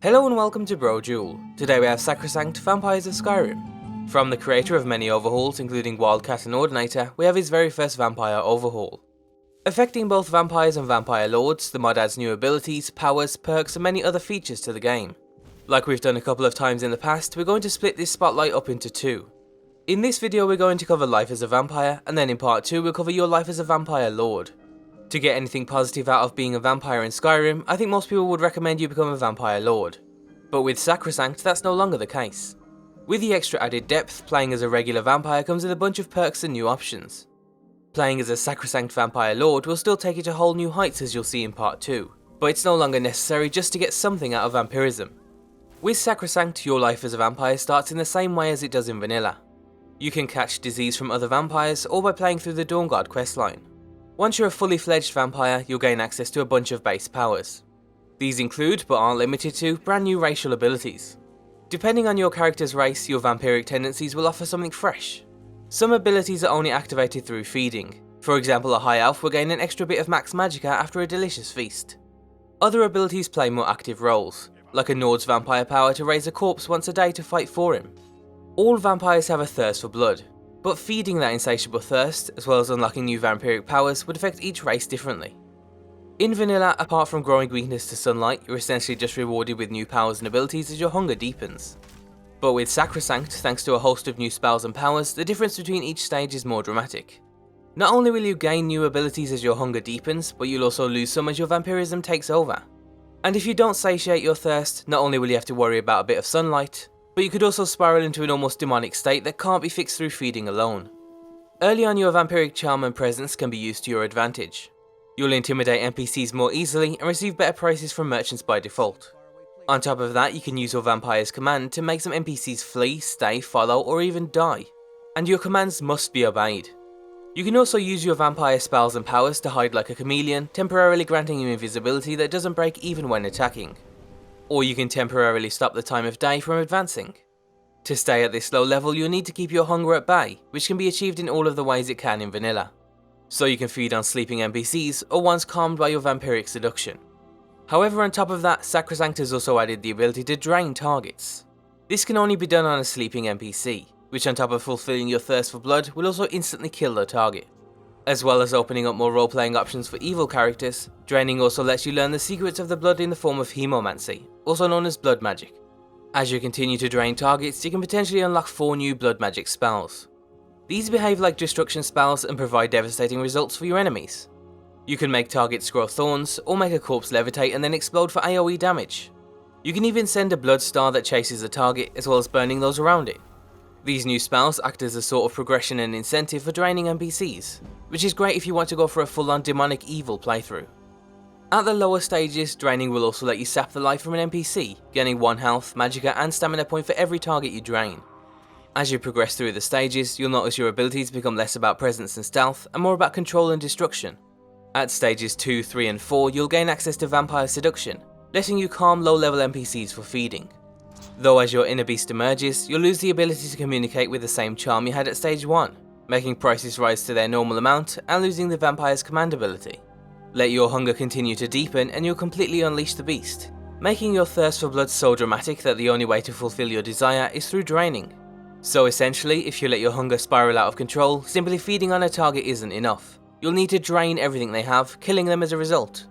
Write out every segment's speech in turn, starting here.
Hello and welcome to Brodual. Today we have Sacrosanct, Vampires of Skyrim. From the creator of many overhauls including Wildcat and Ordinator, we have his very first vampire overhaul. Affecting both vampires and vampire lords, the mod adds new abilities, powers, perks and many other features to the game. Like we've done a couple of times in the past, we're going to split this spotlight up into two. In this video we're going to cover life as a vampire, and then in part 2 we'll cover your life as a vampire lord. To get anything positive out of being a vampire in Skyrim, I think most people would recommend you become a vampire lord. But with Sacrosanct, that's no longer the case. With the extra added depth, playing as a regular vampire comes with a bunch of perks and new options. Playing as a Sacrosanct vampire lord will still take you to whole new heights as you'll see in part 2, but it's no longer necessary just to get something out of vampirism. With Sacrosanct, your life as a vampire starts in the same way as it does in vanilla. You can catch disease from other vampires or by playing through the Dawnguard questline. Once you're a fully fledged vampire, you'll gain access to a bunch of base powers. These include, but aren't limited to, brand new racial abilities. Depending on your character's race, your vampiric tendencies will offer something fresh. Some abilities are only activated through feeding. For example, a high elf will gain an extra bit of max magicka after a delicious feast. Other abilities play more active roles, like a Nord's vampire power to raise a corpse once a day to fight for him. All vampires have a thirst for blood, but feeding that insatiable thirst, as well as unlocking new vampiric powers, would affect each race differently. In vanilla, apart from growing weakness to sunlight, you're essentially just rewarded with new powers and abilities as your hunger deepens. But with Sacrosanct, thanks to a host of new spells and powers, the difference between each stage is more dramatic. Not only will you gain new abilities as your hunger deepens, but you'll also lose some as your vampirism takes over. And if you don't satiate your thirst, not only will you have to worry about a bit of sunlight, but you could also spiral into an almost demonic state that can't be fixed through feeding alone. Early on, your vampiric charm and presence can be used to your advantage. You'll intimidate NPCs more easily and receive better prices from merchants by default. On top of that, you can use your vampire's command to make some NPCs flee, stay, follow, or even die. And your commands must be obeyed. You can also use your vampire spells and powers to hide like a chameleon, temporarily granting you invisibility that doesn't break even when attacking. Or you can temporarily stop the time of day from advancing. To stay at this low level, you'll need to keep your hunger at bay, which can be achieved in all of the ways it can in vanilla. So you can feed on sleeping NPCs, or ones calmed by your vampiric seduction. However, on top of that, Sacrosanct has also added the ability to drain targets. This can only be done on a sleeping NPC, which on top of fulfilling your thirst for blood, will also instantly kill the target. As well as opening up more role-playing options for evil characters, draining also lets you learn the secrets of the blood in the form of hemomancy, also known as blood magic. As you continue to drain targets, you can potentially unlock 4 new blood magic spells. These behave like destruction spells and provide devastating results for your enemies. You can make targets grow thorns, or make a corpse levitate and then explode for AoE damage. You can even send a blood star that chases a target, as well as burning those around it. These new spells act as a sort of progression and incentive for draining NPCs, which is great if you want to go for a full-on demonic evil playthrough. At the lower stages, draining will also let you sap the life from an NPC, gaining 1 health, magicka and stamina point for every target you drain. As you progress through the stages, you'll notice your abilities become less about presence and stealth, and more about control and destruction. At stages 2, 3 and 4, you'll gain access to vampire seduction, letting you calm low-level NPCs for feeding. Though as your inner beast emerges, you'll lose the ability to communicate with the same charm you had at stage 1, making prices rise to their normal amount and losing the vampire's command ability. Let your hunger continue to deepen and you'll completely unleash the beast, making your thirst for blood so dramatic that the only way to fulfill your desire is through draining. So essentially, if you let your hunger spiral out of control, simply feeding on a target isn't enough. You'll need to drain everything they have, killing them as a result.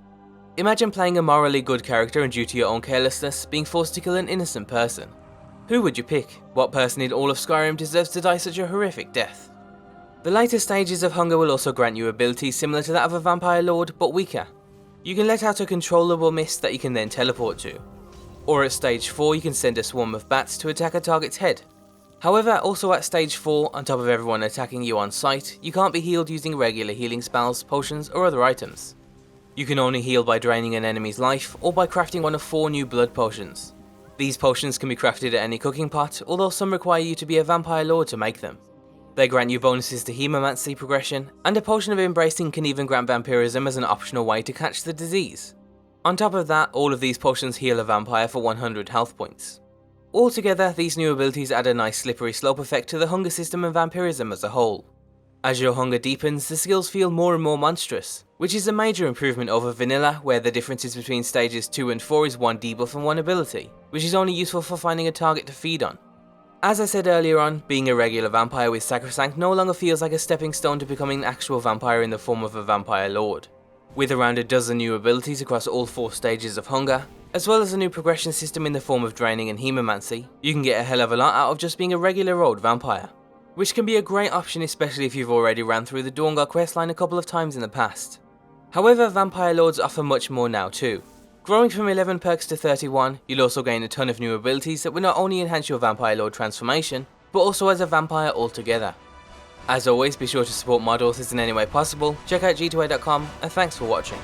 Imagine playing a morally good character and due to your own carelessness, being forced to kill an innocent person. Who would you pick? What person in all of Skyrim deserves to die such a horrific death? The later stages of hunger will also grant you abilities similar to that of a vampire lord, but weaker. You can let out a controllable mist that you can then teleport to. Or at stage 4 you can send a swarm of bats to attack a target's head. However, also at stage 4, on top of everyone attacking you on sight, you can't be healed using regular healing spells, potions or other items. You can only heal by draining an enemy's life, or by crafting one of 4 new blood potions. These potions can be crafted at any cooking pot, although some require you to be a vampire lord to make them. They grant you bonuses to hemomancy progression, and a potion of embracing can even grant vampirism as an optional way to catch the disease. On top of that, all of these potions heal a vampire for 100 health points. Altogether, these new abilities add a nice slippery slope effect to the hunger system and vampirism as a whole. As your hunger deepens, the skills feel more and more monstrous, which is a major improvement over vanilla, where the differences between stages 2 and 4 is 1 debuff and 1 ability, which is only useful for finding a target to feed on. As I said earlier on, being a regular vampire with Sacrosanct no longer feels like a stepping stone to becoming an actual vampire in the form of a vampire lord. With around a dozen new abilities across all 4 stages of hunger, as well as a new progression system in the form of draining and hemomancy, you can get a hell of a lot out of just being a regular old vampire, which can be a great option especially if you've already ran through the Dawnguard questline a couple of times in the past. However, vampire lords offer much more now too. Growing from 11 perks to 31, you'll also gain a ton of new abilities that will not only enhance your vampire lord transformation, but also as a vampire altogether. As always, be sure to support mod authors in any way possible, check out g2a.com, and thanks for watching.